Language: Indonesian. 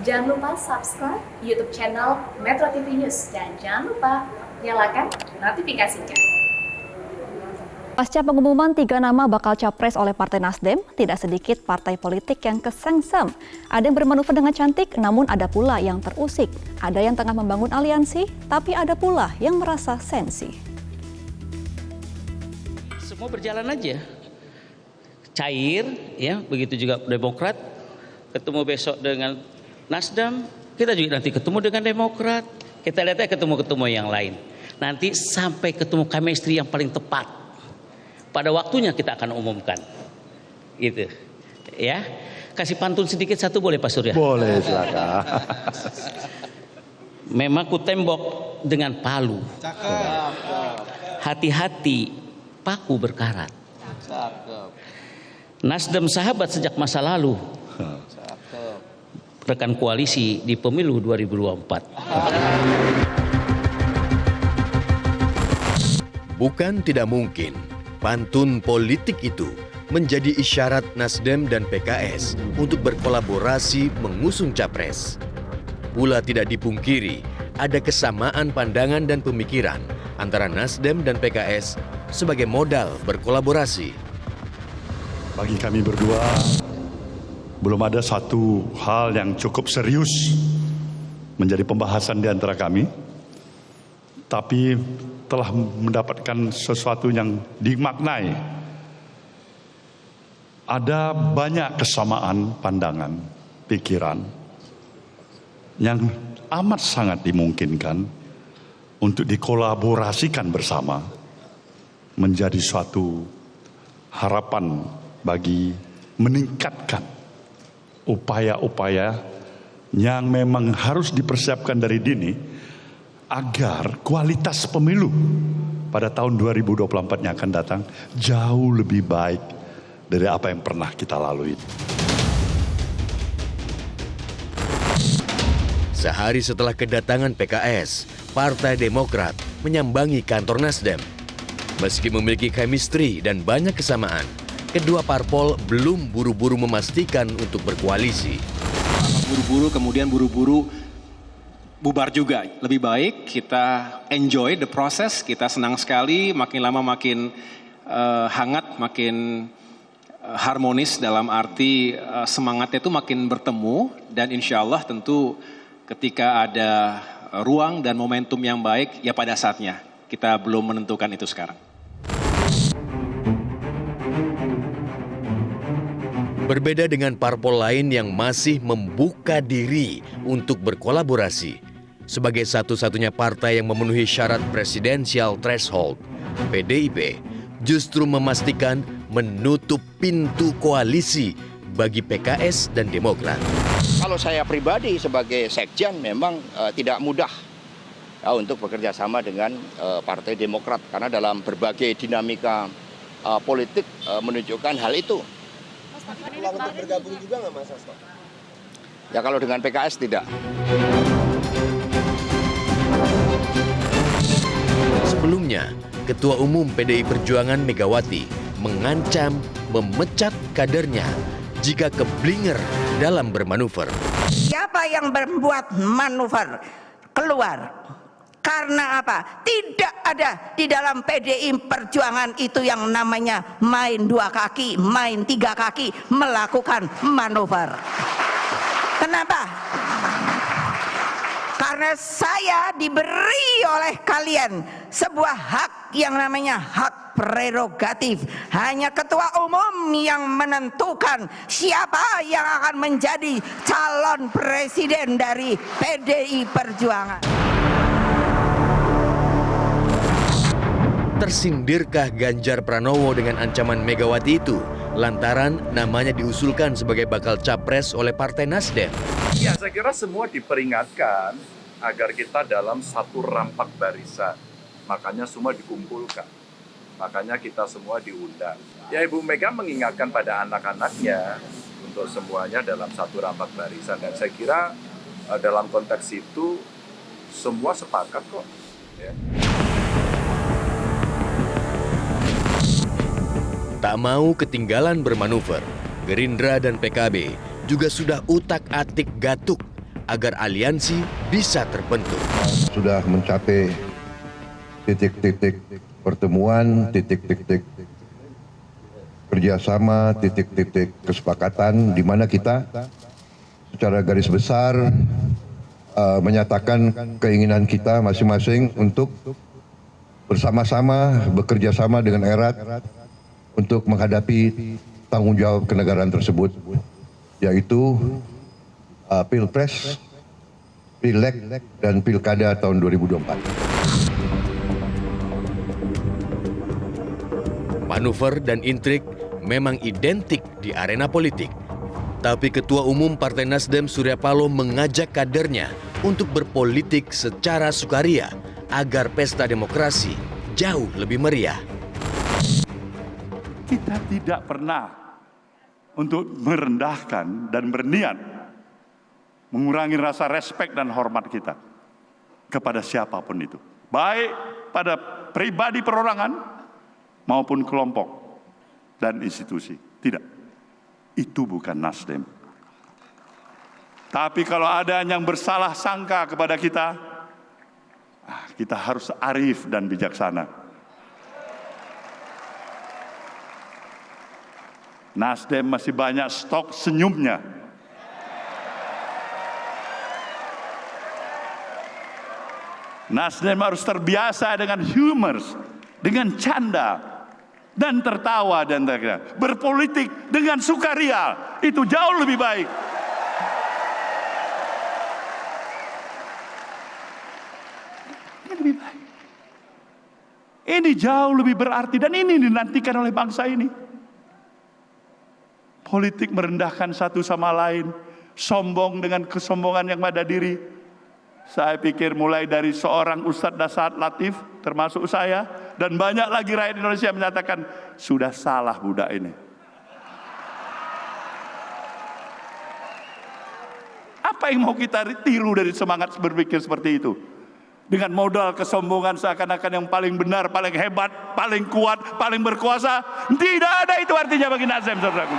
Jangan lupa subscribe YouTube channel Metro TV News dan jangan lupa nyalakan notifikasinya. Pasca pengumuman 3 nama bakal capres oleh Partai Nasdem, tidak sedikit partai politik yang kesengsem. Ada yang bermanuver dengan cantik, namun ada pula yang terusik. Ada yang tengah membangun aliansi, tapi ada pula yang merasa sensi. Semua berjalan aja, cair, ya. Begitu juga Demokrat, ketemu besok dengan Nasdem, kita juga nanti ketemu dengan Demokrat. Kita lihat aja ketemu yang lain. Nanti sampai ketemu chemistry yang paling tepat. Pada waktunya kita akan umumkan, gitu, ya. Kasih pantun sedikit satu boleh Pak Surya? Boleh, silakan. Memang ku tembok dengan palu. Hati-hati, paku berkarat. Nasdem sahabat sejak masa lalu. Rekan koalisi di pemilu 2024. Bukan tidak mungkin. Pantun politik itu menjadi isyarat Nasdem dan PKS untuk berkolaborasi mengusung capres. Pula tidak dipungkiri ada kesamaan pandangan dan pemikiran antara Nasdem dan PKS sebagai modal berkolaborasi. Bagi kami berdua, belum ada satu hal yang cukup serius menjadi pembahasan di antara kami, tapi telah mendapatkan sesuatu yang dimaknai. Ada banyak kesamaan pandangan, pikiran yang amat sangat dimungkinkan untuk dikolaborasikan bersama menjadi suatu harapan bagi meningkatkan upaya-upaya yang memang harus dipersiapkan dari dini agar kualitas pemilu pada tahun 2024 yang akan datang jauh lebih baik dari apa yang pernah kita lalui. Sehari setelah kedatangan PKS, Partai Demokrat menyambangi kantor Nasdem. Meski memiliki chemistry dan banyak kesamaan, kedua parpol belum buru-buru memastikan untuk berkoalisi. Buru-buru kemudian buru-buru bubar juga. Lebih baik kita enjoy the process, kita senang sekali, makin lama makin hangat, makin harmonis dalam arti semangatnya itu makin bertemu dan insya Allah tentu ketika ada ruang dan momentum yang baik ya pada saatnya. Kita belum menentukan itu sekarang. Berbeda dengan parpol lain yang masih membuka diri untuk berkolaborasi, sebagai satu-satunya partai yang memenuhi syarat presidensial threshold, PDIP justru memastikan menutup pintu koalisi bagi PKS dan Demokrat. Kalau saya pribadi sebagai sekjen memang tidak mudah untuk bekerja sama dengan Partai Demokrat karena dalam berbagai dinamika politik menunjukkan hal itu. Peluang untuk bergabung juga nggak Mas Hasto? Ya kalau dengan PKS tidak. Sebelumnya, Ketua Umum PDI Perjuangan Megawati mengancam memecat kadernya jika keblinger dalam bermanuver. Siapa yang membuat manuver keluar? Karena apa? Tidak ada di dalam PDI Perjuangan itu yang namanya main 2 kaki, main 3 kaki, melakukan manuver. Kenapa? Karena saya diberi oleh kalian sebuah hak yang namanya hak prerogatif. Hanya ketua umum yang menentukan siapa yang akan menjadi calon presiden dari PDI Perjuangan. Tersindirkah Ganjar Pranowo dengan ancaman Megawati itu lantaran namanya diusulkan sebagai bakal capres oleh Partai Nasdem? Ya, saya kira semua diperingatkan agar kita dalam satu rampak barisan. Makanya semua dikumpulkan. Makanya kita semua diundang. Ya, Ibu Mega mengingatkan pada anak-anaknya untuk semuanya dalam satu rampak barisan. Dan saya kira dalam konteks itu semua sepakat kok. Ya. Tak mau ketinggalan bermanuver, Gerindra dan PKB juga sudah utak-atik gatuk agar aliansi bisa terbentuk. Sudah mencapai titik-titik pertemuan, titik-titik kerjasama, titik-titik kesepakatan di mana kita secara garis besar menyatakan keinginan kita masing-masing untuk bersama-sama bekerja sama dengan erat untuk menghadapi tanggung jawab kenegaraan tersebut, yaitu Pilpres, Pileg, dan Pilkada tahun 2024. Manuver dan intrik memang identik di arena politik. Tapi Ketua Umum Partai Nasdem Surya Paloh mengajak kadernya untuk berpolitik secara sukaria agar pesta demokrasi jauh lebih meriah. Kita tidak pernah untuk merendahkan dan berniat mengurangi rasa respek dan hormat kita kepada siapapun itu. Baik pada pribadi perorangan maupun kelompok dan institusi. Tidak. Itu bukan Nasdem. Tapi kalau ada yang bersalah sangka kepada kita, kita harus arif dan bijaksana. Nasdem masih banyak stok senyumnya. Nasdem harus terbiasa dengan humor, dengan canda, dan tertawa dan berpolitik dengan sukaria. Itu jauh lebih baik. Ini jauh lebih berarti dan ini dinantikan oleh bangsa ini. Politik merendahkan satu sama lain, sombong dengan kesombongan yang pada diri. Saya pikir mulai dari seorang Ustadz Dasar Latif, termasuk saya, dan banyak lagi rakyat Indonesia menyatakan, sudah salah budak ini. Apa yang mau kita tiru dari semangat berpikir seperti itu? Dengan modal kesombongan seakan-akan yang paling benar, paling hebat, paling kuat, paling berkuasa. Tidak ada itu artinya bagi Nasdem, saudaraku.